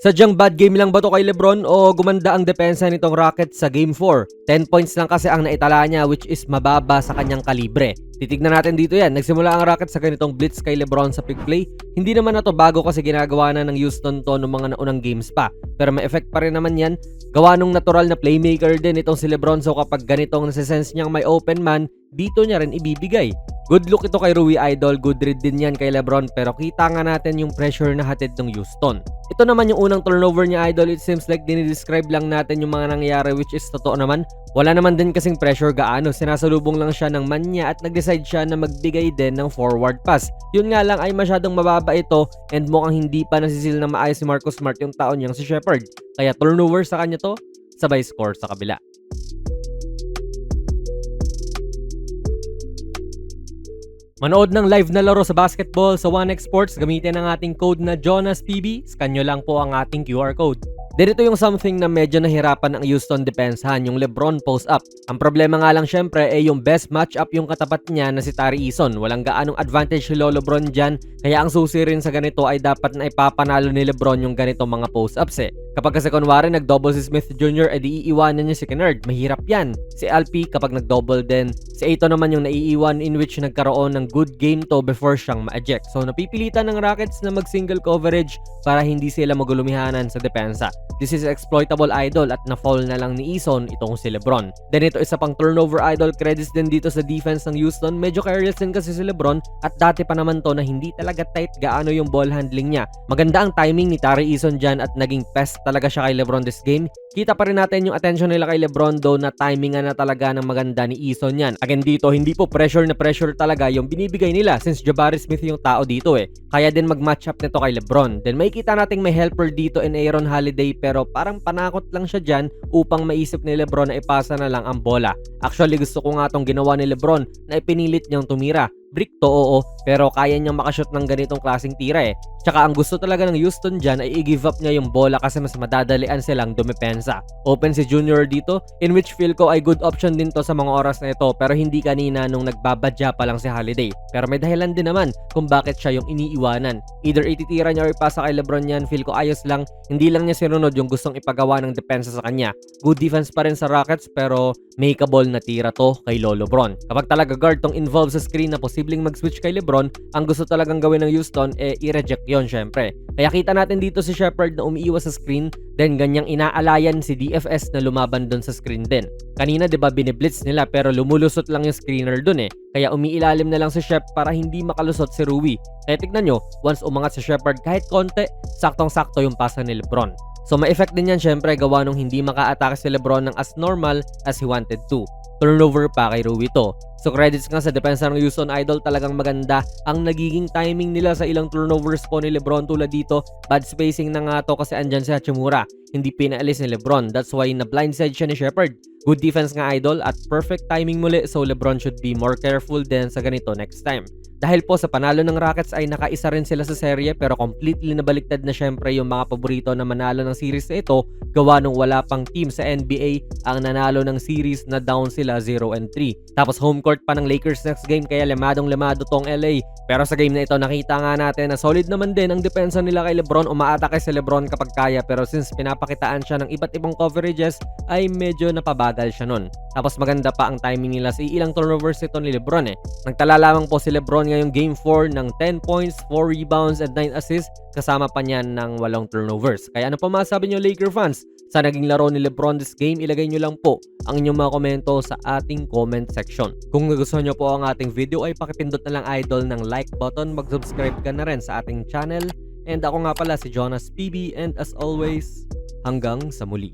Sadyang bad game lang ba to kay Lebron o gumanda ang depensa nitong Rockets sa Game 4? 10 points lang kasi ang naitala niya which is mababa sa kanyang kalibre. Titignan natin dito yan. Nagsimula ang Rockets sa ganitong blitz kay Lebron sa pick play. Hindi naman na to bago kasi ginagawa na ng Houston to noong mga naunang games pa. Pero may effect pa rin naman yan. Gawa nung natural na playmaker din itong si Lebron, so kapag ganitong nasisense niyang may open man, dito niya rin ibibigay. Good look ito kay Rui Idol, good read din yan kay Lebron, pero kita nga natin yung pressure na hatid ng Houston. Ito naman yung unang turnover niya, Idol. It seems like dinidescribe lang natin yung mga nangyayari, which is totoo naman. Wala naman din kasing pressure gaano, sinasalubong lang siya ng man niya at nag-decide siya na magbigay din ng forward pass. Yun nga lang ay masyadong mababa ito and mukhang hindi pa nasisil na maayos si Marcus Smart yung taon niyang si Shepherd. Kaya turnover sa kanya to, sabay score sa kabila. Manood ng live na laro sa basketball sa 1x Sports, gamitin ang ating code na JonasPB. Scan nyo lang po ang ating QR code. Dito yung something na medyo nahirapan ang Houston depensahan, yung Lebron post-up. Ang problema nga lang syempre ay yung best match-up yung katapat niya na si Tari Eason. Walang gaanong advantage si Lebron dyan, kaya ang susi rin sa ganito ay dapat na ipapanalo ni Lebron yung ganito mga post-ups eh. Kapag kasi kunwari nag-double si Smith Jr. edi iiwanan niya si Kennard, mahirap yan. Si Alpi kapag nag-double din, si Aito naman yung naiiwan in which nagkaroon ng good game to before siyang ma-eject. So napipilitan ng Rockets na mag-single coverage para hindi sila magulumihanan sa depensa. This is exploitable, Idol, at na-foul na lang ni Eason itong si Lebron. Then ito isa pang turnover, Idol, credits din dito sa defense ng Houston. Medyo careless din kasi si Lebron at dati pa naman to na hindi talaga tight gaano yung ball handling niya. Maganda ang timing ni Tari Eason dyan at naging pest talaga siya kay Lebron this game. Kita pa rin natin yung attention nila kay Lebron though na timingan na talaga ng maganda ni Eason yan. Again dito, hindi po pressure na pressure talaga yung binibigay nila since Jabari Smith yung tao dito eh. Kaya din mag-match up nito kay Lebron. Then may kita nating may helper dito in Aaron Holiday pero parang panakot lang siya dyan upang maisip ni Lebron na ipasa na lang ang bola. Actually gusto ko nga tong ginawa ni Lebron na ipinilit niyang tumira. Brick to, oo, pero kaya niyang makashoot ng ganitong klaseng tira eh. Tsaka ang gusto talaga ng Houston dyan ay i-give up niya yung bola kasi mas madadalian silang dumepensa. Open si Junior dito, in which feel ko ay good option din to sa mga oras na ito pero hindi kanina nung nagbabadya pa lang si Holiday. Pero may dahilan din naman kung bakit siya yung iniiwanan. Either ititira niya or ipasa kay Lebron yan, feel ko ayos lang, hindi lang niya sinunod yung gustong ipagawa ng depensa sa kanya. Good defense pa rin sa Rockets pero makeable na tira to kay Lebron. Kapag talaga guard tong involved sa screen na posibleng mag-switch kay Lebron, ang gusto talagang gawin ng Houston i-reject yon syempre. Kaya kita natin dito si Shepherd na umiiwas sa screen, then ganyang inaalayan si DFS na lumaban doon sa screen din. Kanina 'di ba biniblitz nila pero lumulusot lang yung screener doon eh. Kaya umiilalim na lang si Shep para hindi makalusot si Rui. Kaya tignan nyo, once umangat si Shepherd kahit konti, saktong-sakto yung pasa ni Lebron. So may effect din yan syempre gawa nung hindi maka-atake si Lebron ng as normal as he wanted to. Turnover pa kay Rui to. So credits nga sa depensa ng Houston, Idol, talagang maganda ang nagiging timing nila sa ilang turnovers po ni Lebron tulad dito. Bad spacing na nga to kasi andyan si Hachimura. Hindi pinaalis ni Lebron. That's why na blindside siya ni Shepherd. Good defense nga, Idol, at perfect timing muli, so Lebron should be more careful din sa ganito next time. Dahil po sa panalo ng Rockets ay nakaisa rin sila sa serye pero completely nabaliktad na syempre yung mga paborito na manalo ng series na ito gawa nung wala pang team sa NBA ang nanalo ng series na down sila 0-3. Tapos home court pa ng Lakers next game kaya lemadong-lemado tong LA. Pero sa game na ito nakita nga natin na solid naman din ang depensa nila kay Lebron. Umaatake si Lebron kapag kaya pero since pinapakitaan siya ng iba't ibang coverages ay medyo napabagal siya nun. Tapos maganda pa ang timing nila sa ilang turnovers ito ni Lebron eh. Nagtala lamang po si Lebron ngayong game 4 ng 10 points, 4 rebounds and 9 assists kasama pa niyan ng 8 turnovers. Kaya ano pa masabi nyo Laker fans? Sa naging laro ni Lebron this game, ilagay nyo lang po ang inyong mga komento sa ating comment section. Kung nagustuhan nyo po ang ating video ay pakipindot na lang, Idol, ng like button, mag-subscribe ka na rin sa ating channel. And ako nga pala si Jonas PB and as always, hanggang sa muli.